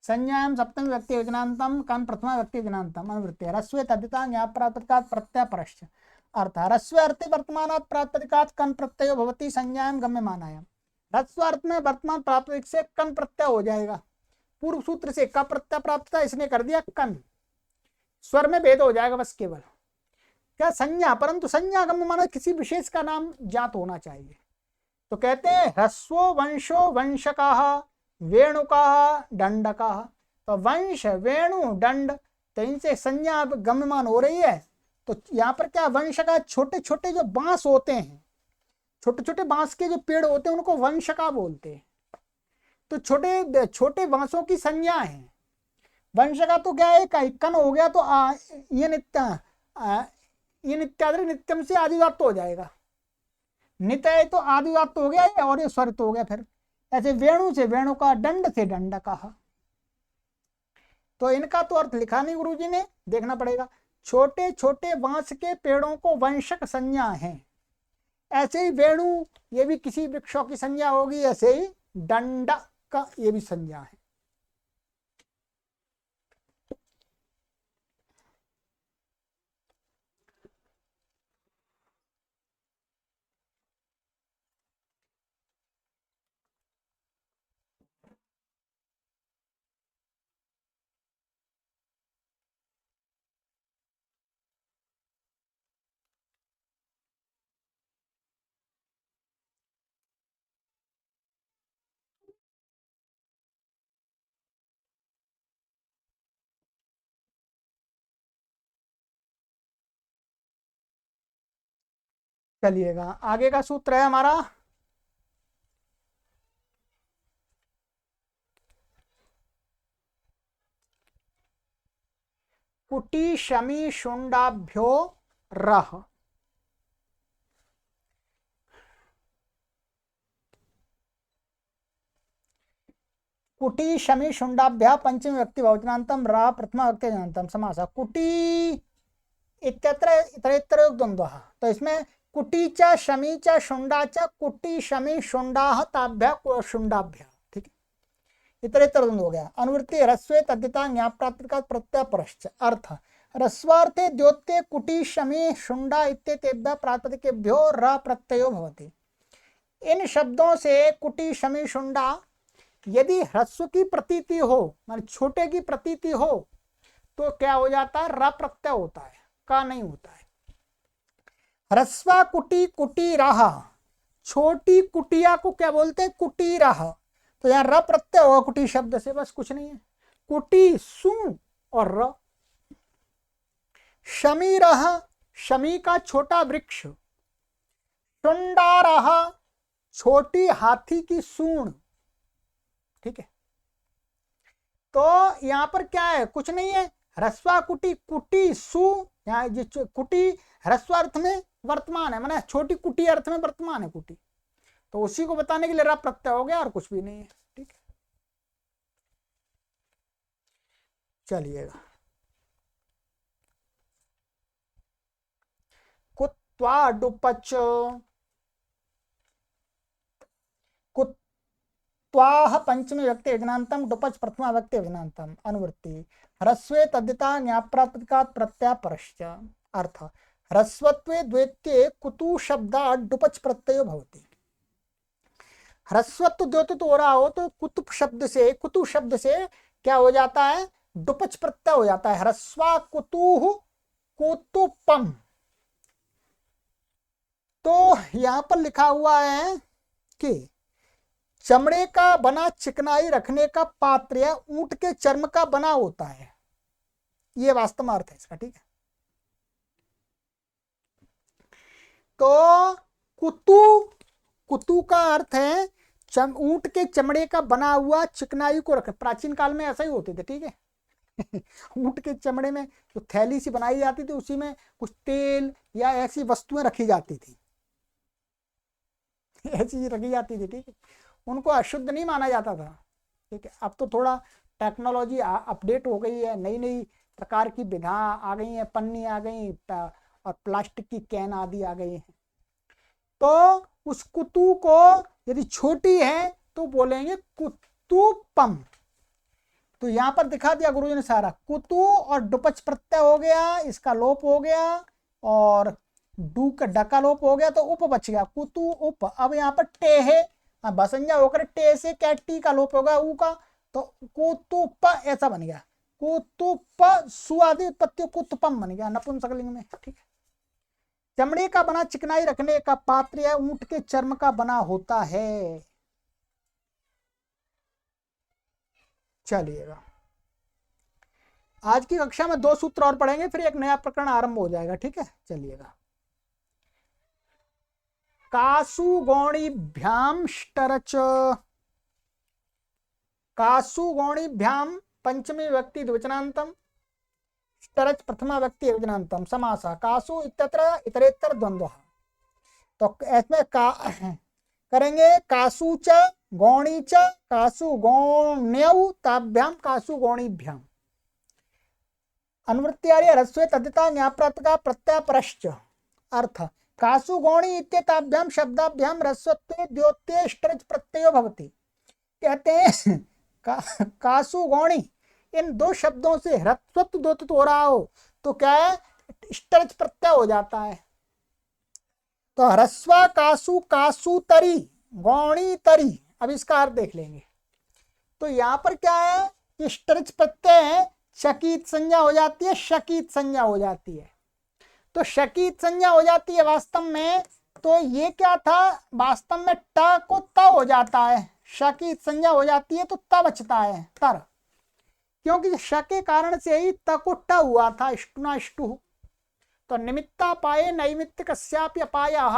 संज्ञायाम सप्तमी व्यक्ति योजनान्तम कन प्रथमा व्यक्ति योजनान्तम अनुवृत्ति। ह्रस्वे तद्धिता ज्ञाप्रातिपदिकात् प्रत्यय परश्च अर्थ ह्रस्वे अर्थे वर्तमानात् प्रातिपदिकात् कन प्रत्ययो भवति संज्ञायाम गम्यमानायाम। ह्रस्व अर्थ में वर्तमान प्रातिपदिक से कन प्रत्यय हो जाएगा। पूर्व सूत्र से का प्रत्यय प्राप्त था, इसने कर दिया कन, स्वर में भेद हो जाएगा बस केवल। क्या संज्ञा, परंतु संज्ञा गम्य माना किसी विशेष का नाम ज्ञात होना चाहिए। तो कहते हैं ह्रस्वो वंशो वंशकाः वेणुकाः दंडकाः। तो वंश वेणु दंड, तो इनसे संज्ञा गम्यमान हो रही है। तो यहाँ पर क्या, वंश का छोटे छोटे जो बांस होते हैं, छोटे छोटे बांस के जो पेड़ होते हैं उनको वंश का बोलते हैं। तो छोटे छोटे बांसों की संज्ञा है। वंश का तो क्या है, कन हो गया तो ये नित्यादि नित्यम से आदिवात हो जाएगा। नित्य तो आदिवात हो गया और ये स्वरित हो गया। फिर ऐसे वेणु से वेणु का, दंड से दंड का। तो इनका तो अर्थ लिखा नहीं गुरुजी ने, देखना पड़ेगा। छोटे छोटे बांस के पेड़ों को वंशक संज्ञा है। ऐसे ही वेणु ये भी किसी वृक्षों की संज्ञा होगी, ऐसे ही दंड का ये भी संज्ञा है। चलिएगा, आगे का सूत्र है हमारा कुटी शमी शुंडाभ्यो रह। कुटी शमी शुंडाभ्या पंचमी व्यक्ति बहुवचनांतम रा प्रथमा व्यक्ति वचनांतम समासः। कुटी इत्यत्र इतरेतर द्वंद्वः। तो इसमें कुटीचा शमीचा शुंडाचा कुटी शमी शुंडाः ताभ्या शुंडाभ्या, ठीक है, इतरेतर द्वंद्व हो गया। अनुवृत्ति ह्रस्वे तद्धिता ज्ञाप्रातिपदिका प्रत्यय परश्च। अर्थ ह्रस्वार्थे द्योत्ये कुटी शमी शुंडा इत्येतेभ्यः प्रातिपदिकेभ्यो र प्रत्ययो भवति। इन शब्दों से कुटी शमी शुंडा यदि ह्रस्व की प्रतीति हो, मान छोटे की प्रतीति हो, तो क्या हो जाता है, र प्रत्यय होता है, का नहीं होता है। ह्रस्वा कुटी कुटी राह, छोटी कुटिया को क्या बोलते हैं, कुटी राह। तो यहां र प्रत्यय होगा कुटी शब्द से, बस कुछ नहीं है। कुटी सु और र। शमी रह, शमी का छोटा वृक्ष। शुंडा रहा, छोटी हाथी की सूंड, ठीक है। तो यहां पर क्या है, कुछ नहीं है। ह्रस्वा कुटी कुटी सु, यहाँ जो कुटी ह्रस्व अर्थ में वर्तमान है, माने छोटी कुटी अर्थ में वर्तमान है कुटी, तो उसी को बताने के लिए रा प्रत्यय हो गया और कुछ भी नहीं है, ठीक है। चलिएगा, कुत्वा डुपच, कुत्वाह पंचमी व्यक्ति यजनांतम डुपच प्रथमा व्यक्ति यजनांतम। अनुवृत्ति ह्रस्वे तद्धिता ज्ञाप्रातिपदिकात् प्रत्यय परश्च। अर्थ ह्रस्वत्वे द्वैत्ये कुतु शब्दात् डुपच प्रत्ययो भवति। ह्रस्वत्व द्योतित हो रहा हो तो कुतुप शब्द से, कुतु शब्द से क्या हो जाता है, डुपच प्रत्यय हो जाता है। ह्रस्वा कुतुः कुतुपम। तो यहां पर लिखा हुआ है कि चमड़े का बना चिकनाई रखने का पात्र या ऊंट के चर्म का बना होता है, ये वास्तव में अर्थ है इसका, ठीक है। तो कुतु, कुतु का अर्थ है ऊंट के चमड़े का बना हुआ चिकनाई को रख। प्राचीन काल में ऐसा ही होते थे, ठीक है। ऊंट के चमड़े में जो थैली सी बनाई जाती थी, उसी में कुछ तेल या ऐसी वस्तुएं रखी जाती थी, ऐसी रखी जाती थी, ठीक है। उनको अशुद्ध नहीं माना जाता था, ठीक है। अब तो थोड़ा टेक्नोलॉजी अपडेट हो गई है, नई नई प्रकार की विधा आ गई है, पन्नी आ गई और प्लास्टिक की कैन आदि आ गई है। तो उस कुतु को यदि छोटी है तो बोलेंगे कुतुपम। तो यहां पर दिखा दिया गुरुजी ने सारा, कुतु और डुपच प्रत्यय हो गया, इसका लोप हो गया, और डू का डका लोप हो गया, तो उप बच गया, कुतु उप। अब यहाँ पर टे है, बसंजा होकर टे से क्या टी का लोप होगा, ऊ का, तो कुतुप ऐसा बन गया। कुतुप सुआदि उत्पत्ति कुतुपम बन गया नपुंसकलिंग में, ठीक है। चमड़े का बना चिकनाई रखने का पात्र या ऊंट के चर्म का बना होता है। चलिएगा, आज की कक्षा में 2 सूत्र और पढ़ेंगे, फिर एक नया प्रकरण आरंभ हो जाएगा, ठीक है। चलिएगा, कासु गौणीभ्याम ष्टरच, कासु गौणीभ्याम पंचमी व्यक्ति द्विवचनांतम, ष्टरच प्रथमा व्यक्ति द्विवचनांतम समासः। कासु इत्यत्र इतरेतर द्वंद्वः। तो इसमें का करेंगे, कासु च गौणी च कासु गौण्यौ ताभ्याम कासु गौणीभ्याम। अनुवृत्ति आ रही है ह्रस्वे तद्धिता ज्ञाप्रातिपदिका प्रत्यय परश्च। अर्थ कासु गौणी इत्येताभ्याम शब्दाभ्याम ह्रस्वत्वे द्योत्ये ष्टरच प्रत्ययो भवति। कहते हैं कासु गौणी, इन 2 शब्दों से ह्रस्वत्व द्योतित हो रहा हो तो क्या है, ष्टरच प्रत्यय हो जाता है। तो ह्रस्वा कासु कासु तरी गौणी तरी। अब इसका अर्थ देख लेंगे। तो यहां पर क्या है कि ष्टरच प्रत्यय है, शकीत संज्ञा हो जाती है, शकीत संज्ञा हो जाती है। तो शकीत संज्ञा हो जाती है वास्तव में, तो ये क्या था, वास्तव में ट को त हो जाता है, शकीत संज्ञा हो जाती है तो त बचता है तर, क्योंकि श के कारण से ही त को ट हुआ था, इष्टुना इष्टु। तो निमित्ता पाए नैमित्तिक कस्यापि अपायः,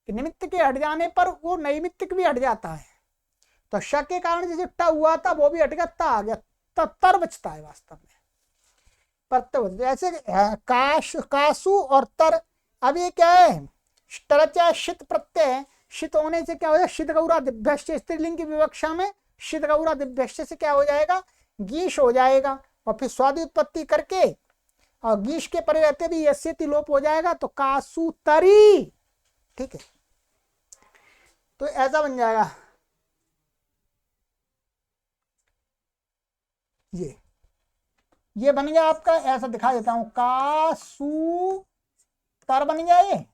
निमित्त के हट जाने पर वो नैमित्तिक भी हट जाता है। तो श के कारण से जो ट हुआ था वो भी हट गया, त आ गया, तर बचता है वास्तव में। ऐसे कासु और तर। अब ये क्या है, ष्टरच शित प्रत्यय, शित होने से क्या हो जाए, शित गौरा दिभ्यश्च स्त्रीलिंग की विवक्षा में शीतगौरा दिव्यश्च से क्या हो जाएगा, गीश हो जाएगा, और फिर स्वादि उत्पत्ति करके और गीश के परे रहते भी यस्यति लोप हो जाएगा, तो कासुतरी। ठीक है, तो ऐसा बन जाएगा, ये बन गया आपका, ऐसा दिखा देता हूं, कासुतर बन गया ये।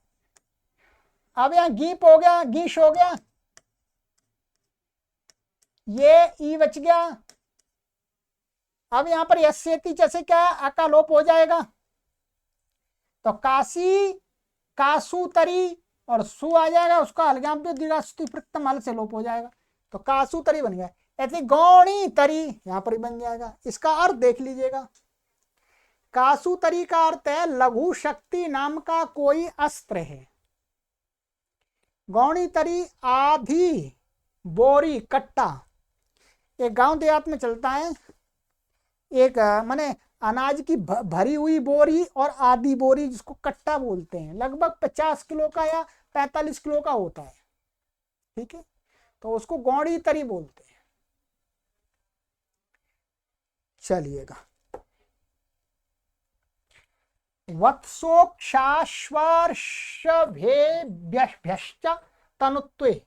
अब यहां गीप हो गया, गीश हो गया, ये ई बच गया। अब यहां पर यस्यति जैसे क्या अकालोप हो जाएगा, तो काशी कासुतरी और सु आ जाएगा, उसका अलगाम पे दीर्घास्तुतिप्रक्तम हल से लोप हो जाएगा, तो कासुतरी बन गया। ऐसे गौणी तरी यहां पर ही बन जाएगा। इसका अर्थ देख लीजिएगा, कासुतरी का अर्थ है लघु शक्ति नाम का कोई अस्त्र है। गौणी तरी आधी बोरी कट्टा, एक गांव देहात में चलता है, एक माने अनाज की भरी हुई बोरी और आधी बोरी, जिसको कट्टा बोलते हैं, लगभग 50 किलो का या 45 किलो का होता है। ठीक है, तो उसको गौड़ी तरी बोलते हैं। चलिएगा, वत्सोक्षाश्वर्षभेभ्यश्च तनुत्वे,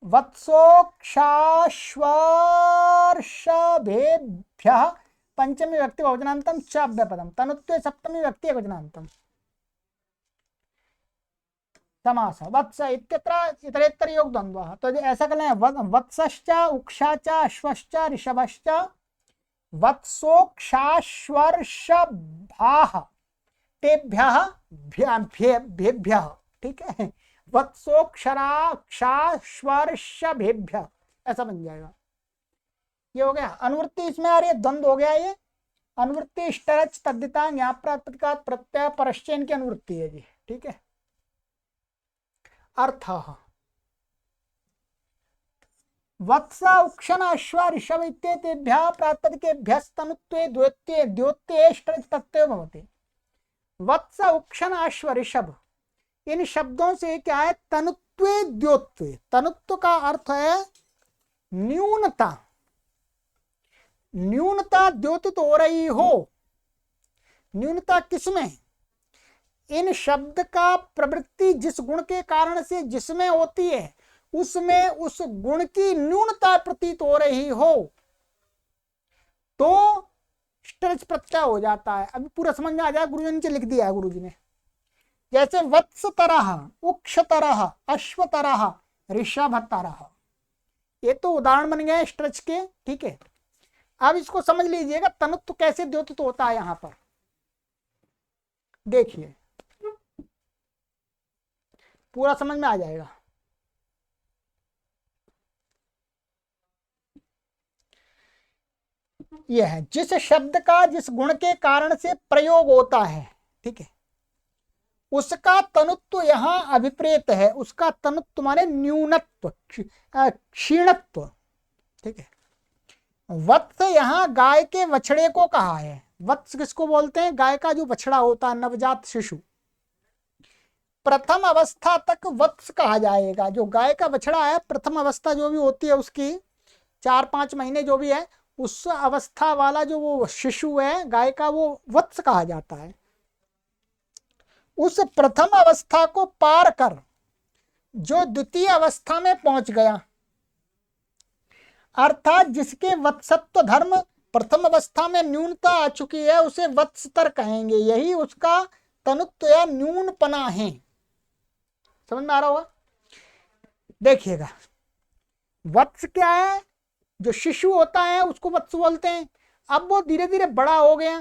वत्सोक्षाश्वर्षभेभ्यः पंचमी व्यक्ति बहुवचनान्तम च अव्यपदम, तनुत्वे सप्तमी व्यक्ति एकवचनान्तम समास। वत्स इत्यत्र इतरेतर योग द्वंद्वः, तो ऐसा कर लें, वत्सश्च उक्षाच अश्वश्च ऋषभश्च वत्सोक्षाश्वर्षभाः तेभ्यः भेभ्यः। ठीक है, वत्सोक्षराक्षाश्वर्षभेभ्यः, ऐसा बन जाएगा। ये हो गया अनुवृत्ति, इसमें आ रही है, द्वंद्व हो गया ये। अनुवृत्ति इष्टरच तद्धिता ज्ञाप्रातिपदिका प्रत्यय परश्चैन की अनुवृत्ति है जी। ठीक है, अर्थ वत्स उक्षण अश्व ऋषभ इत्येतेभ्यः प्रातिपदिकेभ्यस्तनुत्वे द्योत्ये द्योत्येष्टरच प्रत्ययो भवति। वत्स उक्षण अश्व ऋषभ, इन शब्दों से क्या है, तनुत्वे द्योत्वे। तनुत्व का अर्थ है न्यूनता, न्यूनता द्योतित हो रही हो। न्यूनता किसमें, इन शब्द का प्रवृत्ति जिस गुण के कारण से जिसमें होती है, उसमें उस गुण की न्यूनता प्रतीत हो रही हो, तो स्टरच प्रत्यय हो जाता है। अभी पूरा समझ में आ जाए, गुरुजी ने नीचे लिख दिया है गुरुजी ने, जैसे वत्स तरह, उक्ष तरह, अश्व तरह, ऋषभ तरह, ये तो उदाहरण बन गए स्ट्रच के। ठीक है, अब इसको समझ लीजिएगा तनुत्व कैसे द्योतित होता है। यहां पर देखिए, पूरा समझ में आ जाएगा। यह है जिस शब्द का जिस गुण के कारण से प्रयोग होता है, ठीक है, उसका तनुत्व यहां अभिप्रेत है। उसका तनुत्व माने न्यूनत्व, क्षीणत्व। ठीक है, वत्स यहां गाय के बछड़े को कहा है। वत्स किसको बोलते हैं, गाय का जो बछड़ा होता है, नवजात शिशु। प्रथम अवस्था तक वत्स कहा जाएगा। जो गाय का बछड़ा है, प्रथम अवस्था जो भी होती है उसकी, 4-5 महीने जो भी है, उस अवस्था वाला जो वो शिशु है गाय का, वो वत्स कहा जाता है। उस प्रथम अवस्था को पार कर जो द्वितीय अवस्था में पहुंच गया, अर्थात जिसके वत्सत्व धर्म प्रथम अवस्था में न्यूनता आ चुकी है, उसे वत्सतर कहेंगे। यही उसका तनुत्व या न्यूनपना है। समझ में आ रहा होगा। देखिएगा, वत्स क्या है, जो शिशु होता है उसको वत्स बोलते हैं। अब वो धीरे धीरे बड़ा हो गया,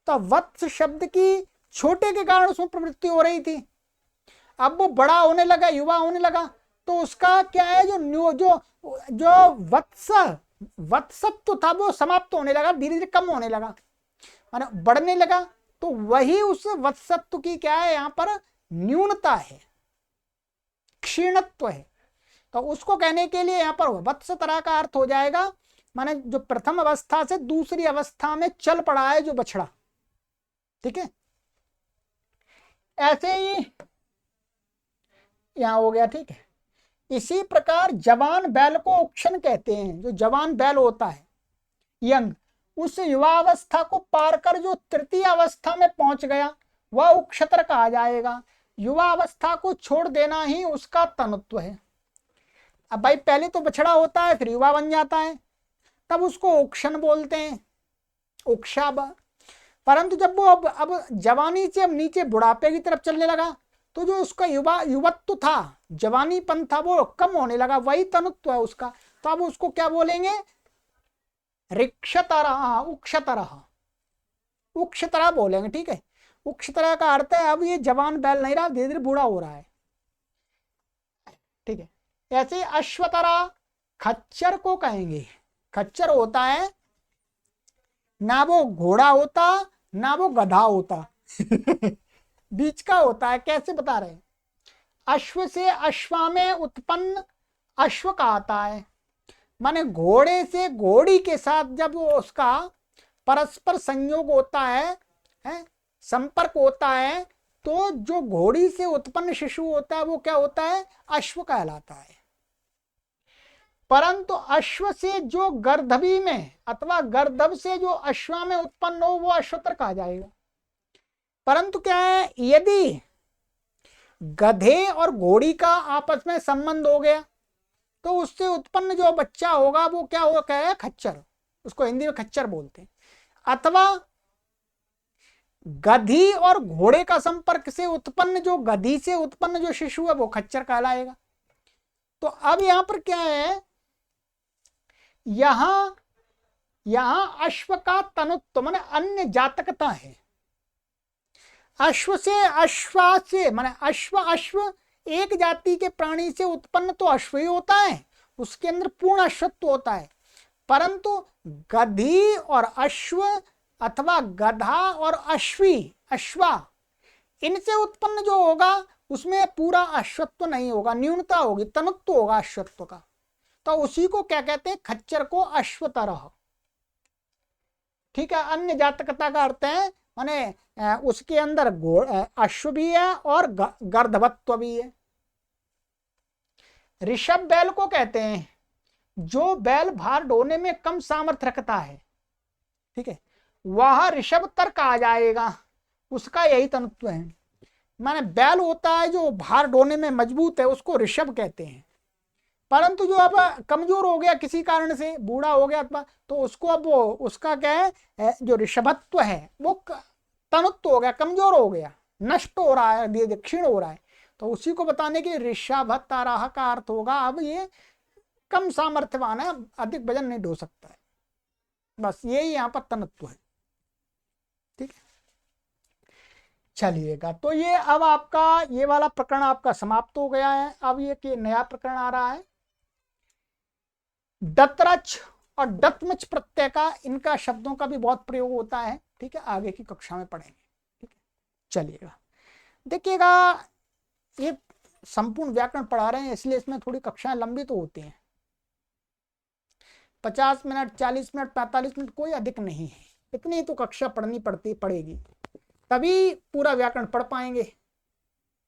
तो वत्स शब्द की छोटे के कारण उसमें प्रवृत्ति हो रही थी। अब वो बड़ा होने लगा, युवा होने लगा, तो उसका क्या है, जो वत्सत्व था वो समाप्त होने लगा, धीरे धीरे कम होने लगा, माने बढ़ने लगा। तो वही उस वत्सत्व की क्या है, यहाँ पर न्यूनता है, क्षीणत्व है। तो उसको कहने के लिए यहाँ पर वत्स तरह का अर्थ हो जाएगा, माने जो प्रथम अवस्था से दूसरी अवस्था में चल पड़ा है जो बछड़ा। ठीक है, ऐसे ही यहां हो गया। ठीक है, इसी प्रकार जवान बैल को उक्षण कहते हैं। जो जवान बैल होता है यंग, उस युवावस्था को पार कर जो तृतीय अवस्था में पहुंच गया वह उक्षतर कहा जाएगा। युवावस्था को छोड़ देना ही उसका तनुत्व है। अब भाई पहले तो बछड़ा होता है फिर युवा बन जाता है, तब उसको उक्षण बोलते हैं, उक्षाब। परंतु जब वो अब जवानी से अब नीचे बुढ़ापे की तरफ चलने लगा तो जो उसका युवत्व था, जवानीपन था, वो कम होने लगा, वही तनुत्व है उसका। तो अब उसको क्या बोलेंगे? रिक्षतरः, उक्षतरः, उक्षतरः बोलेंगे। ठीक है, उक्षतरः का अर्थ है अब ये जवान बैल नहीं रहा, धीरे धीरे बूढ़ा हो रहा है। ठीक है, ऐसे अश्वतरा, खच्चर को कहेंगे। खच्चर होता है ना वो घोड़ा होता ना वो गधा होता बीच का होता है। कैसे बता रहे हैं? अश्व से अश्वा में उत्पन्न अश्व का आता है, माने घोड़े से घोड़ी के साथ जब वो उसका परस्पर संयोग होता है, संपर्क होता है, तो जो घोड़ी से उत्पन्न शिशु होता है वो क्या होता है? अश्व कहलाता है। परंतु अश्व से जो गर्दभी में अथवा गर्दभ से जो अश्वा में उत्पन्न हो वो अश्वतर कहा जाएगा। परंतु क्या है, यदि गधे और घोड़ी का आपस में संबंध हो गया तो उससे उत्पन्न जो बच्चा होगा वो क्या होगा? क्या है? खच्चर। उसको हिंदी में खच्चर बोलते हैं। अथवा गधी और घोड़े का संपर्क से उत्पन्न जो गधी से उत्पन्न जो शिशु है वो खच्चर कहलाएगा। तो अब यहां पर क्या है, यहां अश्व का तनुत्व माने अन्य जातकता है। अश्व से अश्वा से माने अश्व एक जाति के प्राणी से उत्पन्न तो अश्व ही होता है, उसके अंदर पूर्ण अश्वत्व होता है। परंतु गधी और अश्व अथवा गधा और अश्वा इनसे उत्पन्न जो होगा उसमें पूरा अश्वत्व नहीं होगा, न्यूनता होगी, तनुत्व होगा अश्वत्व का। तो उसी को क्या कहते हैं? खच्चर को अश्वतरः। ठीक है, अन्य जातकता का अर्थ है माने उसके अंदर अश्व भी है और गर्दभत्व भी है। ऋषभ बैल को कहते हैं जो बैल भार ढोने में कम सामर्थ्य रखता है। ठीक है, वह ऋषभतर कहा जाएगा, उसका यही तनुत्व है। माने बैल होता है जो भार ढोने में मजबूत है उसको ऋषभ कहते हैं। परंतु जो अब कमजोर हो गया किसी कारण से, बूढ़ा हो गया अथवा, तो उसको अब वो उसका क्या है, जो ऋषभत्व है वो तनुत्व हो गया, कमजोर हो गया, नष्ट हो रहा है, धीरे धीरे क्षीण हो रहा है। तो उसी को बताने के ऋषभतरः का अर्थ होगा अब ये कम सामर्थ्यवान है, अधिक वजन नहीं ढो सकता है, बस यही यहाँ पर तनुत्व है। ठीक है, चलिएगा। तो ये अब आपका ये वाला प्रकरण आपका समाप्त हो गया है। अब ये नया प्रकरण आ रहा है दत्रच और डतमच प्रत्यय का, इनका शब्दों का भी बहुत प्रयोग होता है। ठीक है, आगे की कक्षा में पढ़ेंगे। ठीक है, चलिएगा। देखिएगा, ये संपूर्ण व्याकरण पढ़ा रहे हैं इसलिए इसमें थोड़ी कक्षाएं लंबी तो होती हैं, 50 मिनट 40 मिनट 45 मिनट, कोई अधिक नहीं है। इतनी तो कक्षा पड़ेगी, तभी पूरा व्याकरण पढ़ पाएंगे।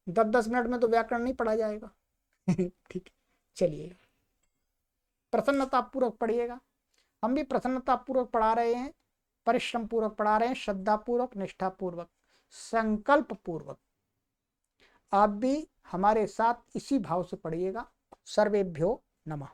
10-10 मिनट में तो व्याकरण नहीं पढ़ा जाएगा। ठीक है, चलिए प्रसन्नता पूर्वक पढ़िएगा। हम भी प्रसन्नता पूर्वक पढ़ा रहे हैं, परिश्रम पूर्वक पढ़ा रहे हैं, श्रद्धा पूर्वक, निष्ठा पूर्वक, संकल्प पूर्वक। आप भी हमारे साथ इसी भाव से पढ़िएगा। सर्वेभ्यो नमः।